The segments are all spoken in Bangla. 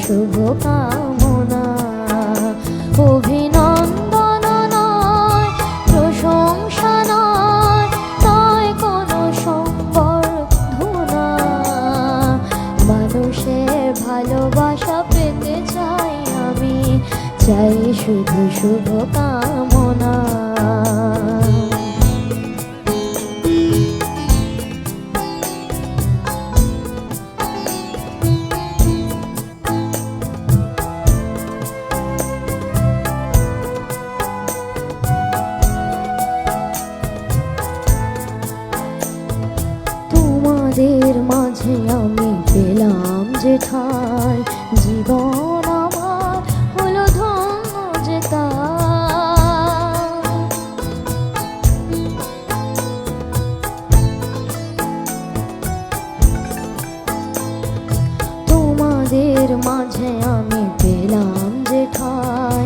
শুভ কামনা। অভিনন্দন নয়, প্রশংসা নয়, নয় কোনো সম্বর্ধনা। মানুষের ভালোবাসা পেতে চাই আমি, চাই শুধু শুভ কামনা। তোমাদের মাঝে আমি পেলাম যে ঠাঁই, জীবন আমার হলো ধন্য যে তাই। তোমাদের মাঝে আমি পেলাম যে ঠাঁই,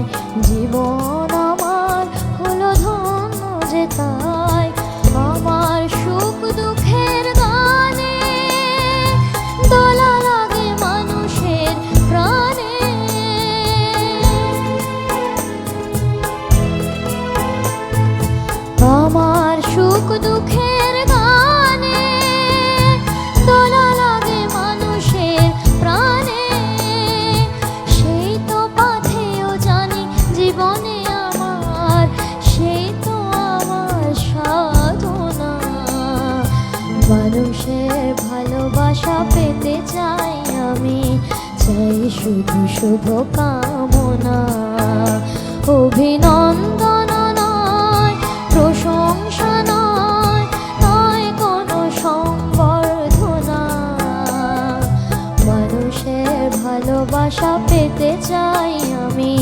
জীবন আমার হলো ধন্য যে তাই। আমার সুখ দুঃখের গানে দোলা লাগে মানুষের প্রাণে। আমার সুখ দুঃখের গানে দোলা লাগে মানুষের প্রাণে। সেই তো পাথেও জানি জীবনে আমার, সেই তো আমার সাধনা। মানুষের ভালোবাসা পেতে চাই আমি, চাই শুধু শুভ কামনা। অভিনন্দন নয়, প্রশংসা নয়, নয় কোনো সম্বর্ধনা। মানুষের ভালোবাসা পেতে চাই আমি,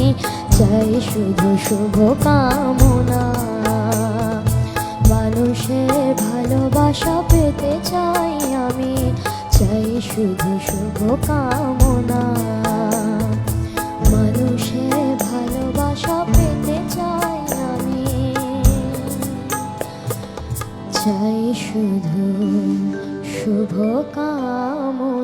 চাই শুধু শুভ কামনা। মানুষের ভালোবাসা পেতে চাই আমি, চাই শুধু শুভ কামনা। মানুষের ভালোবাসা পেতে চাই আমি, চাই শুধু শুভ কামনা।